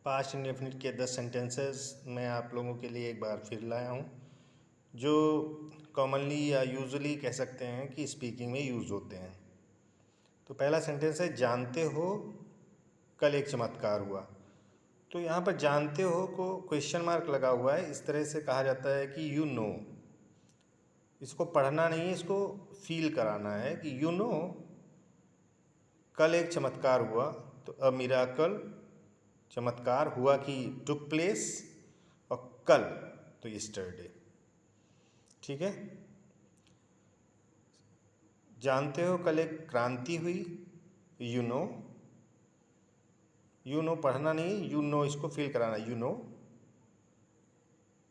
Past indefinite के 10 sentences मैं आप लोगों के लिए एक बार फिर लाया हूँ, जो कॉमनली या यूजुअली कह सकते हैं कि स्पीकिंग में यूज़ होते हैं। तो पहला सेंटेंस है, जानते हो कल एक चमत्कार हुआ। तो यहाँ पर जानते हो को क्वेश्चन मार्क लगा हुआ है। इस तरह से कहा जाता है कि यू नो। इसको पढ़ना नहीं है, इसको फील कराना है कि यू नो कल एक चमत्कार हुआ। तो अ मिराकल, चमत्कार हुआ कि टुक प्लेस, और कल तो यस्टरडे। ठीक है। जानते हो कल एक क्रांति हुई, यू नो। यू नो पढ़ना नहीं, यू नो इसको फील कराना, यू नो।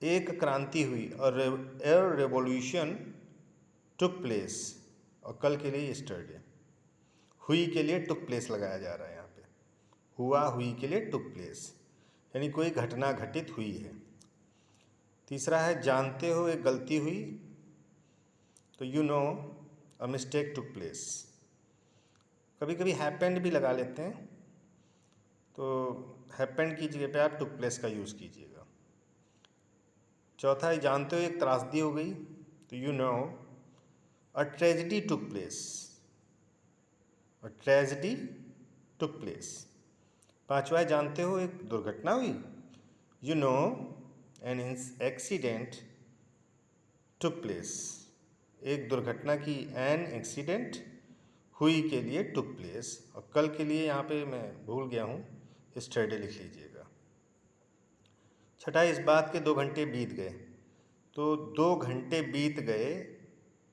एक क्रांति हुई और ए रेवोल्यूशन टुक प्लेस, और कल के लिए यस्टरडे। हुई के लिए टुक प्लेस लगाया जा रहा है यहाँ पे। हुआ हुई के लिए टुक प्लेस, यानी कोई घटना घटित हुई है। तीसरा है, जानते हो एक गलती हुई, तो you know a mistake took place. कभी कभी हैपेंड भी लगा लेते हैं, तो हैपेंड की जगह पे आप टुक प्लेस का यूज़ कीजिएगा। चौथा है, जानते हो एक त्रासदी हो गई, तो you know a tragedy took place. A tragedy took place. पांचवा है, जानते हो एक दुर्घटना हुई, you know an accident took place. एक दुर्घटना की एन एक्सीडेंट हुई के लिए टुक प्लेस, और कल के लिए यहाँ पे मैं भूल गया हूँ, यस्टरडे लिख लीजिएगा। छठा, इस बात के 2 घंटे बीत गए। तो 2 घंटे बीत गए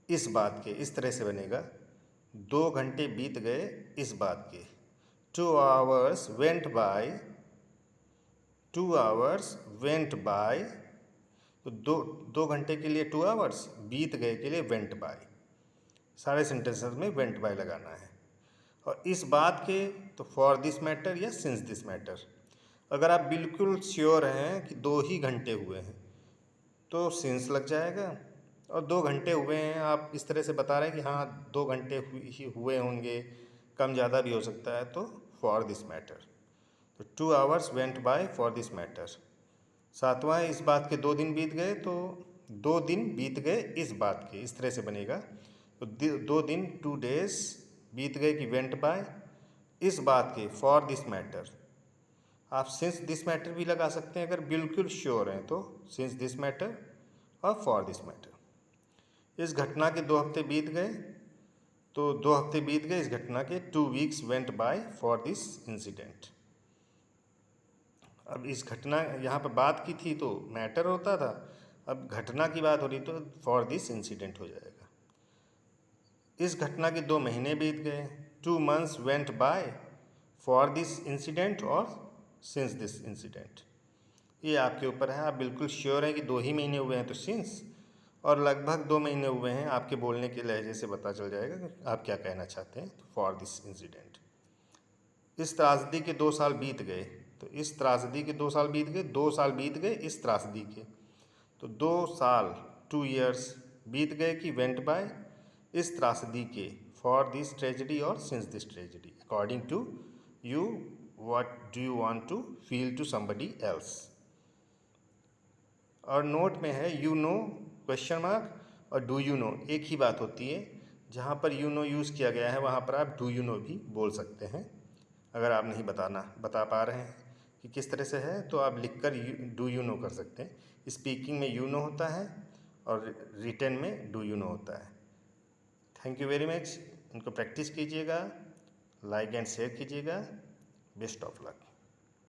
इस बात के, इस तरह से बनेगा, 2 घंटे बीत गए इस बात के। 2 hours went by, 2 hours went by। तो दो घंटे के लिए 2 hours, बीत गए के लिए went by। सारे सेंटेंसेस में went by लगाना है। और इस बात के तो फॉर दिस मैटर या सिंस दिस मैटर। अगर आप बिल्कुल श्योर हैं कि 2 ही घंटे हुए हैं तो सिंस लग जाएगा, और 2 घंटे हुए हैं आप इस तरह से बता रहे हैं कि हाँ 2 घंटे ही हुए होंगे, कम ज़्यादा भी हो सकता है, तो फॉर दिस मैटर। तो 2 hours went by for this matter। सातवां है, इस बात के 2 दिन बीत गए, तो 2 दिन बीत गए इस बात के, इस तरह से बनेगा। तो 2 दिन 2 days बीत गए कि went by इस बात के, फॉर दिस मैटर। आप सिंस दिस मैटर भी लगा सकते हैं अगर बिल्कुल श्योर हैं, तो सिंस दिस मैटर और फॉर दिस मैटर। इस घटना के 2 हफ्ते बीत गए, तो 2 हफ्ते बीत गए इस घटना के, 2 weeks went by for this incident। अब इस घटना, यहाँ पर बात की थी तो मैटर होता था, अब घटना की बात हो रही तो फॉर दिस इंसिडेंट हो जाएगा। इस घटना के 2 महीने बीत गए, 2 months went by for this incident और सिंस दिस इंसिडेंट। ये आपके ऊपर है, आप बिल्कुल श्योर हैं कि 2 ही महीने हुए हैं तो सिंस, और लगभग 2 महीने हुए हैं, आपके बोलने के लहजे से पता चल जाएगा कि आप क्या कहना चाहते हैं, तो फॉर दिस इंसिडेंट। इस त्रासदी के 2 साल बीत गए, तो इस त्रासदी के 2 साल बीत गए, 2 साल बीत गए इस त्रासदी के, तो 2 साल 2 years बीत गए कि वेंट बाय इस त्रासदी के, फॉर दिस ट्रेजिडी और since this tragedy, according to you what do you want to feel to somebody else. और नोट में है यू नो क्वेश्चन मार्क और डू यू नो एक ही बात होती है। जहाँ पर यू नो यूज़ किया गया है वहाँ पर आप डू यू नो भी बोल सकते हैं। अगर आप नहीं बता पा रहे हैं कि किस तरह से है, तो आप लिखकर डू यू नो कर सकते हैं। स्पीकिंग में यू नो होता है और रिटन में डू यू नो होता है। Thank you very much. इनको प्रैक्टिस कीजिएगा, लाइक एंड शेयर कीजिएगा। Best of luck.